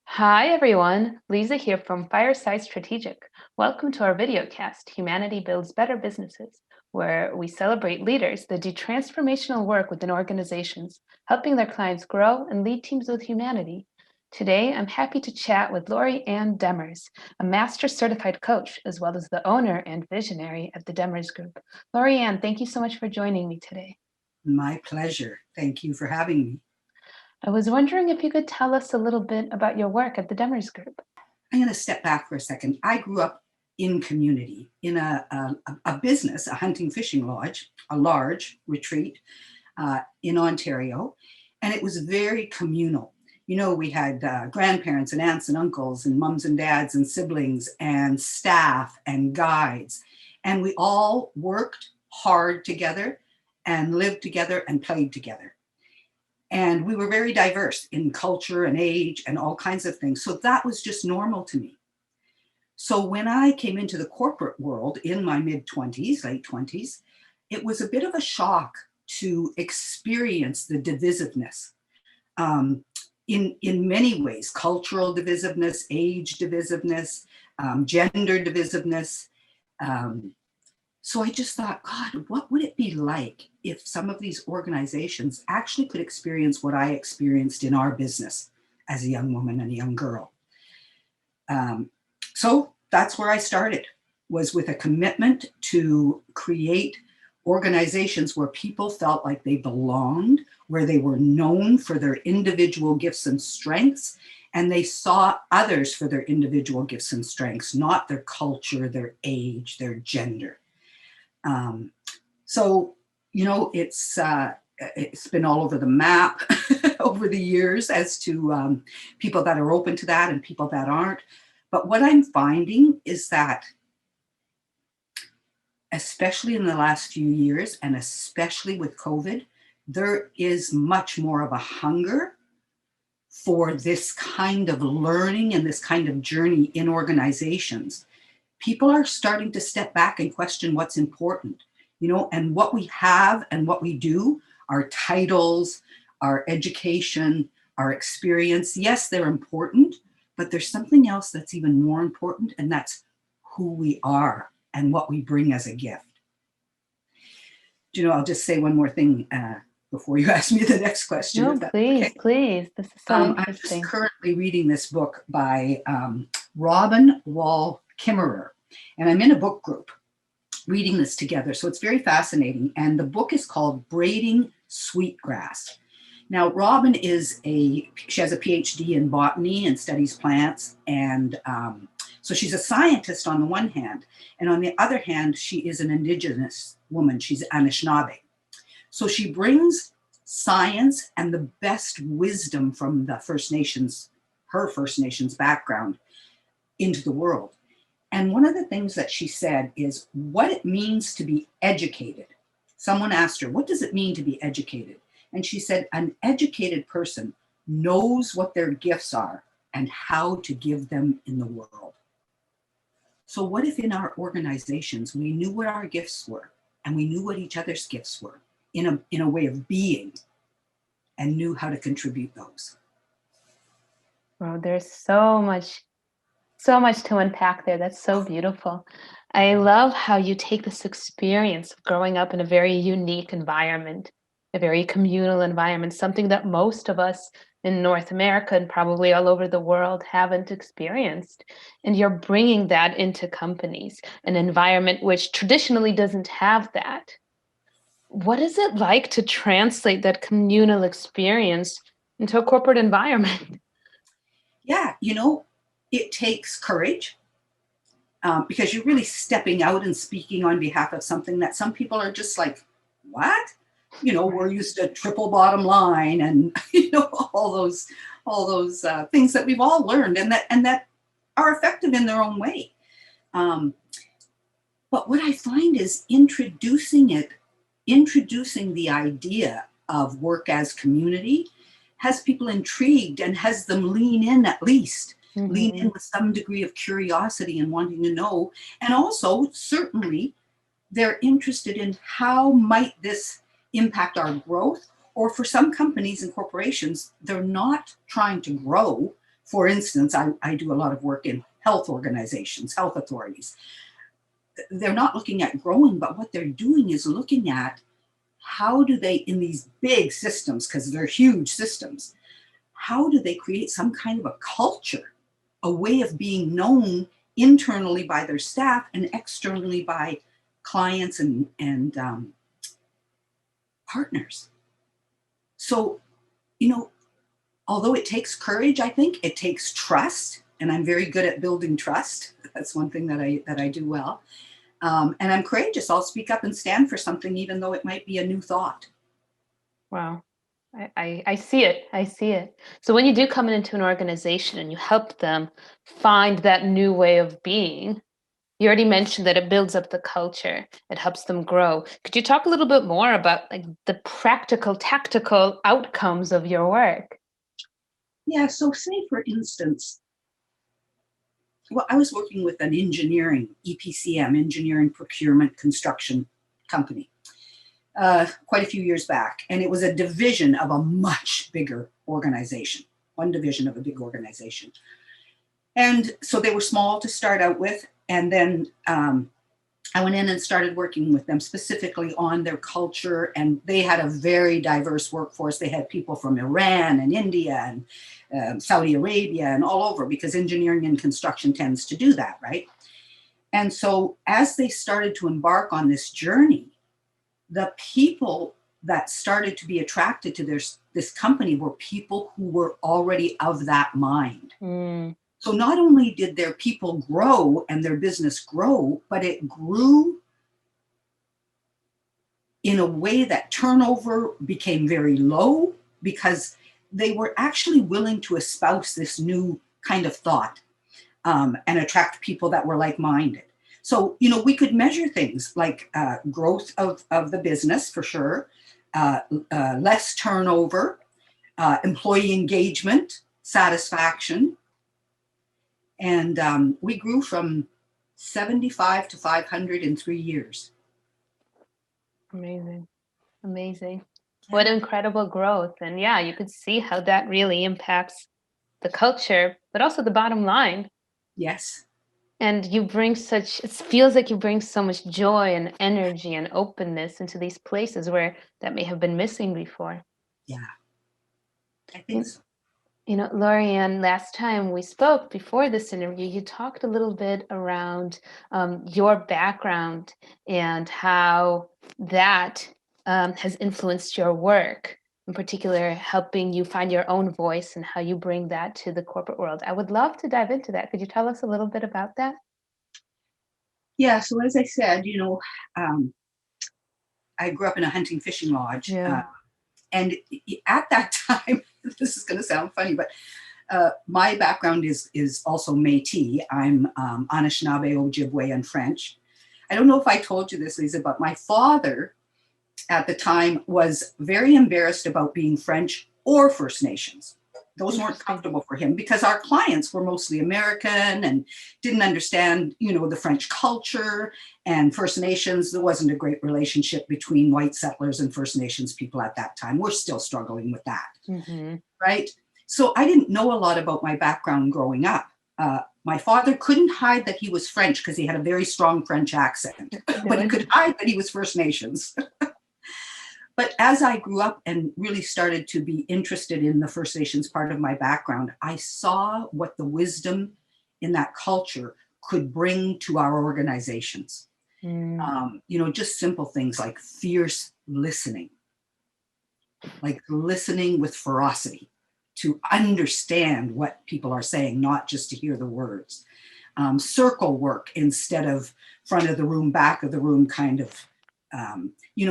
Hi everyone, Lisa here from Fireside Strategic. Welcome to our videocast, Humanity Builds Better Businesses, where we celebrate leaders that do transformational work within organizations, helping their clients grow and lead teams with humanity. Today, I'm happy to chat with LoriAnnes Demers, a master certified coach, as well as the owner and visionary at the Demers Group. LoriAnnes, thank you so much for joining me today. My pleasure. Thank you for having me. I was wondering if you could tell us a little bit about your work at the Demers Group. I'm going to step back for a second. I grew up in community, in a business, a hunting fishing lodge, a large retreat in Ontario, and it was very communal. You know, we had grandparents and aunts and uncles and mums and dads and siblings and staff and guides, and we all worked hard together and lived together and played together. And we were very diverse in culture and age and all kinds of things. So that was just normal to me. So when I came into the corporate world in my mid-20s, late 20s, it was a bit of a shock to experience the divisiveness in many ways: cultural divisiveness, age divisiveness, gender divisiveness. So I just thought, God, what would it be like if some of these organizations actually could experience what I experienced in our business as a young woman and a young girl? So that's where I started, was with a commitment to create organizations where people felt like they belonged, where they were known for their individual gifts and strengths, and they saw others for their individual gifts and strengths, not their culture, their age, their gender. So, you know, it's been all over the map over the years as to people that are open to that and people that aren't. But what I'm finding is that, especially in the last few years, and especially with COVID, there is much more of a hunger for this kind of learning and this kind of journey in organizations. People are starting to step back and question what's important, you know, and what we have and what we do, our titles, our education, our experience. Yes, they're important, but there's something else that's even more important, and that's who we are and what we bring as a gift. Do you know, I'll just say one more thing before you ask me the next question. No, If that's okay. please. This is so I'm just interesting. currently reading this book by Robin Wall Kimmerer, and I'm in a book group reading this together. So it's very fascinating. And the book is called Braiding Sweetgrass. Now, Robin she has a PhD in botany and studies plants. And so she's a scientist on the one hand. And on the other hand, she is an indigenous woman. She's Anishinaabe. So she brings science and the best wisdom from the First Nations, her First Nations background, into the world. And one of the things that she said is what it means to be educated. Someone asked her, what does it mean to be educated? And she said, an educated person knows what their gifts are and how to give them in the world. So what if in our organizations, we knew what our gifts were and we knew what each other's gifts were in a way of being and knew how to contribute those? Wow, there's so much to unpack there. That's so beautiful. I love how you take this experience of growing up in a very unique environment, a very communal environment, something that most of us in North America and probably all over the world haven't experienced. And you're bringing that into companies, an environment which traditionally doesn't have that. What is it like to translate that communal experience into a corporate environment? Yeah, you know, it takes courage because you're really stepping out and speaking on behalf of something that some people are just like, what? You know, we're used to triple bottom line and you know all those things that we've all learned and that are effective in their own way. Um, but what I find is introducing the idea of work as community has people intrigued and has them lean in Mhm. with some degree of curiosity and wanting to know. And also, certainly, they're interested in how might this impact our growth. Or for some companies and corporations, they're not trying to grow. For instance, I do a lot of work in health organizations, health authorities. They're not looking at growing, but what they're doing is looking at how do they, in these big systems, because they're huge systems, how do they create some kind of a culture, a way of being known internally by their staff and externally by clients and partners. So, although it takes courage, I think it takes trust, and I'm very good at building trust. That's one thing that I do well. And I'm courageous. I'll speak up and stand for something, even though it might be a new thought. Wow. I see it. I see it. So when you do come into an organization and you help them find that new way of being, you already mentioned that it builds up the culture. It helps them grow. Could you talk a little bit more about like the practical, tactical outcomes of your work? Yeah. So, say for instance, well, I was working with an engineering EPCM, engineering procurement construction company, quite a few years back, and it was a division of a much bigger organization. One division of a big organization. And so they were small to start out with. And then I went in and started working with them specifically on their culture. And they had a very diverse workforce. They had people from Iran and India and Saudi Arabia and all over, because engineering and construction tends to do that, right? And so as they started to embark on this journey, the people that started to be attracted to this company were people who were already of that mind. Mm. So not only did their people grow and their business grow, but it grew in a way that turnover became very low, because they were actually willing to espouse this new kind of thought and attract people that were like-minded. So, we could measure things like growth of the business, for sure, less turnover, employee engagement, satisfaction. And we grew from 75 to 500 in 3 years. Amazing. Amazing. What incredible growth. And yeah, you could see how that really impacts the culture, but also the bottom line. Yes. And you bring it feels like you bring so much joy and energy and openness into these places where that may have been missing before. Yeah, I think You, so. LoriAnne, last time we spoke before this interview, you talked a little bit around your background and how that has influenced your work, in particular, helping you find your own voice and how you bring that to the corporate world. I would love to dive into that. Could you tell us a little bit about that? Yeah, so as I said, um, I grew up in a hunting fishing lodge. Yeah. And at that time, this is going to sound funny, but my background is also Métis. I'm Anishinaabe, Ojibwe, and French. I don't know if I told you this, Lisa, but my father at the time was very embarrassed about being French or First Nations. Those weren't comfortable for him because our clients were mostly American and didn't understand, the French culture and First Nations. There wasn't a great relationship between white settlers and First Nations people at that time. We're still struggling with that, right? So I didn't know a lot about my background growing up. My father couldn't hide that he was French because he had a very strong French accent, but he could hide that he was First Nations. But as I grew up and really started to be interested in the First Nations part of my background, I saw what the wisdom in that culture could bring to our organizations. Just simple things like fierce listening, like listening with ferocity to understand what people are saying, not just to hear the words. Circle work instead of front of the room, back of the room kind of.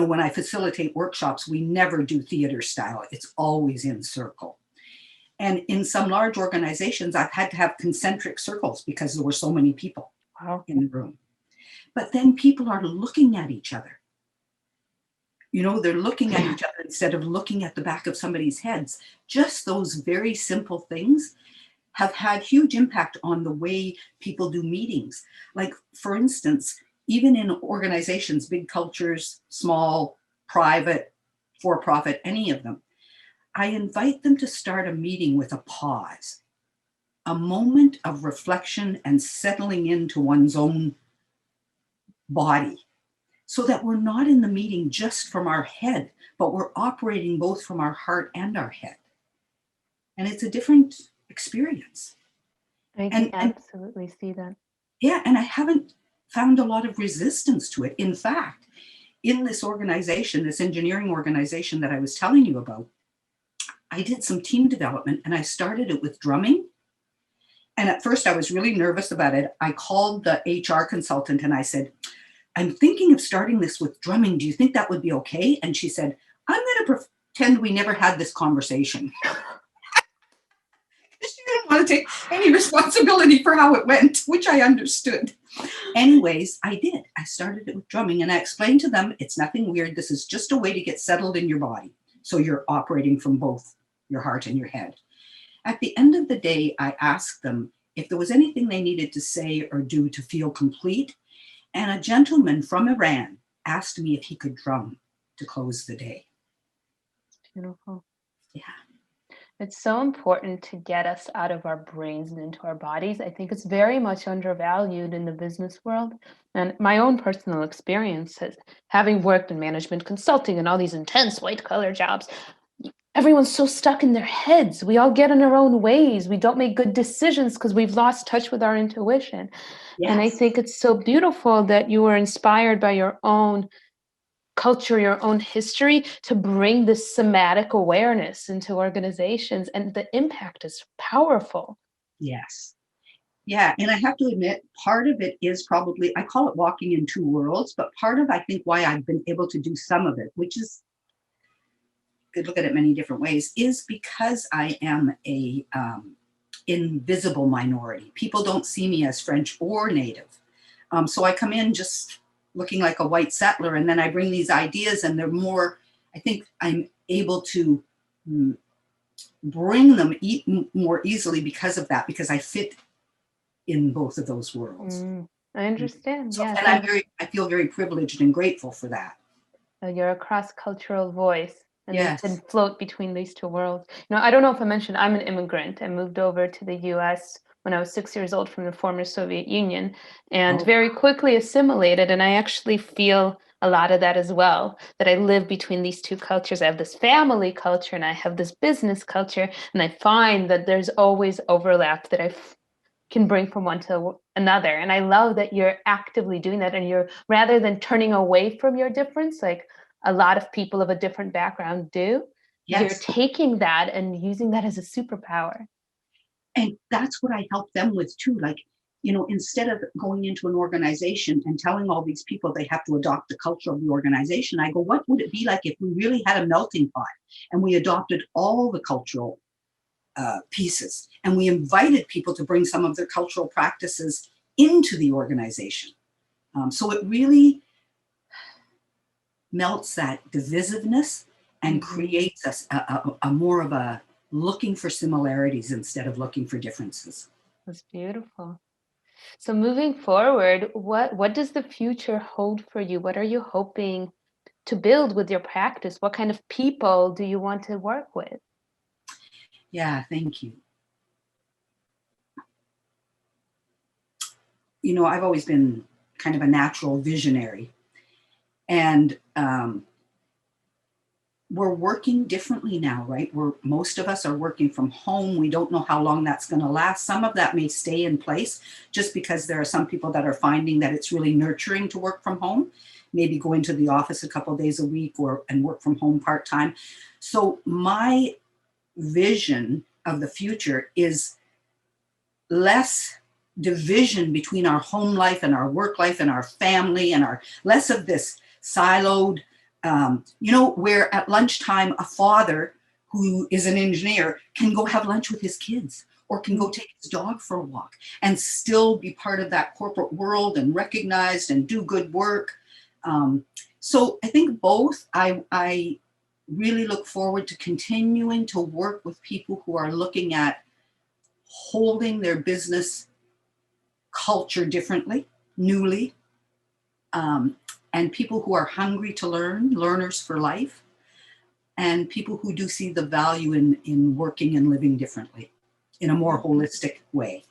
When I facilitate workshops, we never do theater style. It's always in circle. And in some large organizations, I've had to have concentric circles because there were so many people in the room. But then people are looking at each other. They're looking at each other instead of looking at the back of somebody's heads. Just those very simple things have had huge impact on the way people do meetings. Like, for instance, even in organizations, big cultures, small, private, for-profit, any of them, I invite them to start a meeting with a pause. a moment of reflection and settling into one's own body, so that we're not in the meeting just from our head, but we're operating both from our heart and our head. And it's a different experience. I can And absolutely see that. yeah, and I haven't found a lot of resistance to it. In fact, in this organization, this engineering organization that I was telling you about, I did some team development and I started it with drumming. And at first I was really nervous about it. I called the HR consultant and I said, I'm thinking of starting this with drumming. Do you think that would be okay? And she said, I'm going to pretend we never had this conversation. She didn't want to take any responsibility for how it went, which I understood. Anyways, I did. I started it with drumming and I explained to them, it's nothing weird. This is just a way to get settled in your body. So you're operating from both your heart and your head. At the end of the day, I asked them if there was anything they needed to say or do to feel complete. And a gentleman from Iran asked me if he could drum to close the day. Beautiful. Yeah. It's so important to get us out of our brains and into our bodies. I think it's very much undervalued in the business world. And my own personal experience is having worked in management consulting and all these intense white collar jobs, everyone's so stuck in their heads. We all get in our own ways. We don't make good decisions because we've lost touch with our intuition. And I Yes. think it's so beautiful that you were inspired by your own culture, your own history to bring this somatic awareness into organizations. And the impact is powerful. Yes. Yeah. And I have to admit, part of it is probably, I call it walking in two worlds, but part of, I think, why I've been able to do some of it, which is, you could look at it many different ways, is because I am a invisible minority. People don't see me as French or Native. So I come in just looking like a white settler, and then I bring these ideas, and they're more, I think I'm able to bring them more easily because of that, because I fit in both of those worlds. I understand. So, Yes. and I feel very privileged and grateful for that. You're a cross-cultural voice and then can Yes. float between these two worlds. I don't know if I mentioned I'm an immigrant. I moved over to the US when I was 6 years old from the former Soviet Union and Oh, very quickly assimilated. And I actually feel a lot of that as well, that I live between these two cultures. I have this family culture and I have this business culture. And I find that there's always overlap that I can bring from one to another. And I love that you're actively doing that. And you're, rather than turning away from your difference, like a lot of people of a different background do, you're yes. taking that and using that as a superpower. And that's what I help them with too. Like, instead of going into an organization and telling all these people they have to adopt the culture of the organization, I go, what would it be like if we really had a melting pot and we adopted all the cultural pieces and we invited people to bring some of their cultural practices into the organization? So it really melts that divisiveness and creates a more of a looking for similarities instead of looking for differences. That's beautiful. So moving forward, what does the future hold for you? What are you hoping to build with your practice? What kind of people do you want to work with? Yeah, thank you. I've always been kind of a natural visionary, and we're working differently now, right? Most of us are working from home. We don't know how long that's going to last. Some of that may stay in place just because there are some people that are finding that it's really nurturing to work from home, maybe go into the office a couple of days a week and work from home part-time. So my vision of the future is less division between our home life and our work life and our family, and our less of this siloed, where at lunchtime a father who is an engineer can go have lunch with his kids or can go take his dog for a walk and still be part of that corporate world and recognized and do good work. So I think both. I really look forward to continuing to work with people who are looking at holding their business culture differently, newly, and people who are hungry to learn, learners for life, and people who do see the value in working and living differently. in a more holistic way.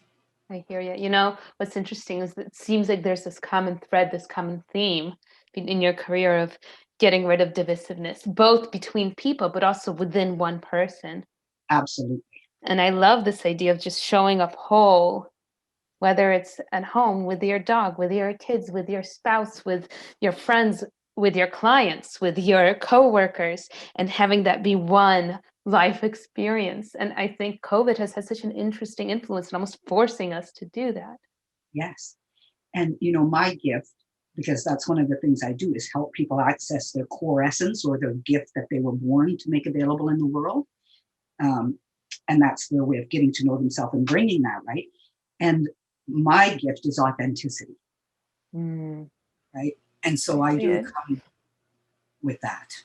I hear you. You know, what's interesting is that it seems like there's this common thread, this common theme in your career of getting rid of divisiveness, both between people, but also within one person. Absolutely. And I love this idea of just showing up whole, whether it's at home with your dog, with your kids, with your spouse, with your friends, with your clients, with your coworkers, and having that be one life experience. And I think COVID has had such an interesting influence and almost forcing us to do that. Yes. And, my gift, because that's one of the things I do, is help people access their core essence or their gift that they were born to make available in the world. Um, and that's their way of getting to know themselves and bringing that, right? And my gift is authenticity, Mm, right? And so I I see do it. come with that.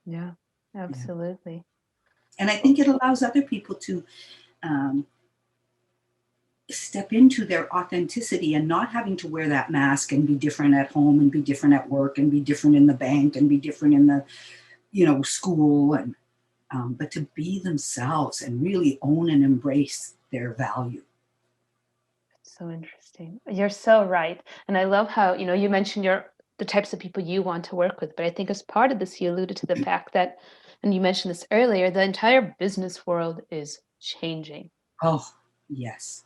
Yeah, Yeah. absolutely. And I Well, think it allows other people to um, step into their authenticity and not having to wear that mask and be different at home and be different at work and be different in the bank and be different in the school, and but to be themselves and really own and embrace their value. so interesting. You're so right. And I love how, you mentioned the types of people you want to work with, but I think as part of this, you alluded to the fact that, and you mentioned this earlier, the entire business world is changing Oh, yes,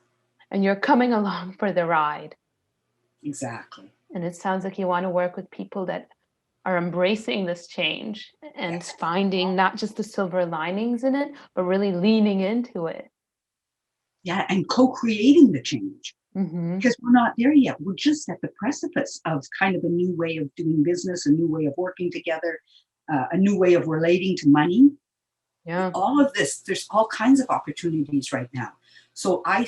and you're coming along for the ride. exactly. And it sounds like you want to work with people that are embracing this change and Yes. finding not just the silver linings in it, but really leaning into it. Yeah, and co-creating the change, Hmm. because we're not there yet. We're just at the precipice of kind of a new way of doing business, a new way of working together, a new way of relating to money. Yeah. All of this, there's all kinds of opportunities right now. So I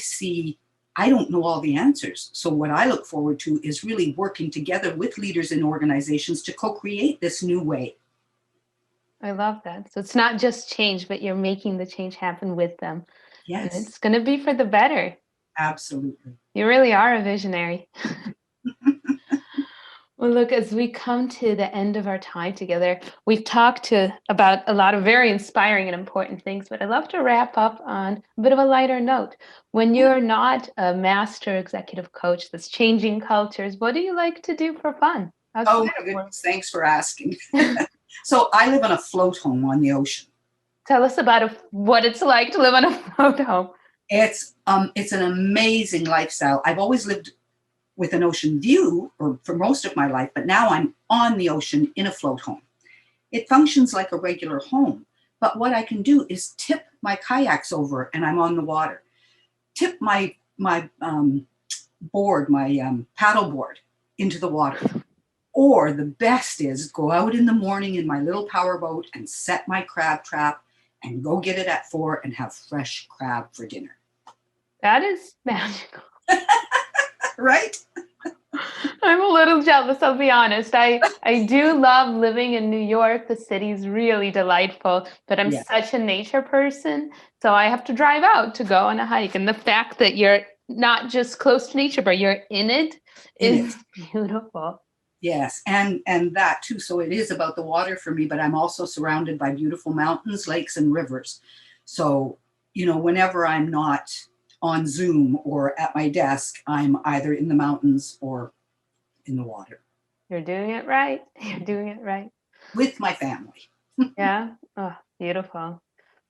don't know all the answers. So what I look forward to is really working together with leaders in organizations to co-create this new way. I love that. So it's not just change, but you're making the change happen with them. And Yes, it's going to be for the better. absolutely. You really are a visionary. Well, look, as we come to the end of our time together, we've talked about a lot of very inspiring and important things, but I'd love to wrap up on a bit of a lighter note. When Yeah. you're not a master executive coach that's changing cultures, what do you like to do for fun Oh outside my of work? goodness, thanks for asking. So I live on a float home on the ocean. Tell us about what it's like to live on a float home. It's an amazing lifestyle. I've always lived with an ocean view, or for most of my life, but now I'm on the ocean in a float home. It functions like a regular home, but what I can do is tip my kayaks over and I'm on the water. Tip my board, my paddle board into the water. Or the best is go out in the morning in my little power boat and set my crab trap and go get it at 4 and have fresh crab for dinner. That is magical. Right? I'm a little jealous, I'll be honest. I do love living in New York. The city's really delightful, but I'm Yeah, such a nature person, so I have to drive out to go on a hike. And the fact that you're not just close to nature, but you're in it in it. is beautiful. Yes, and that too. So it is about the water for me, but I'm also surrounded by beautiful mountains, lakes, and rivers. So, whenever I'm not on Zoom or at my desk, I'm either in the mountains or in the water You're doing it right. You're doing it right. with my family. Yeah. Oh, beautiful.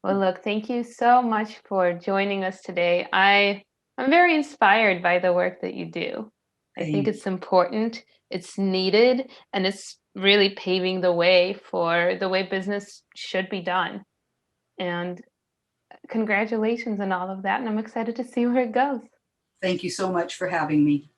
Well, look, thank you so much for joining us today. I'm very inspired by the work that you do. I think Thank you. it's important, it's needed, and it's really paving the way for the way business should be done. And congratulations on all of that. And I'm excited to see where it goes. Thank you so much for having me.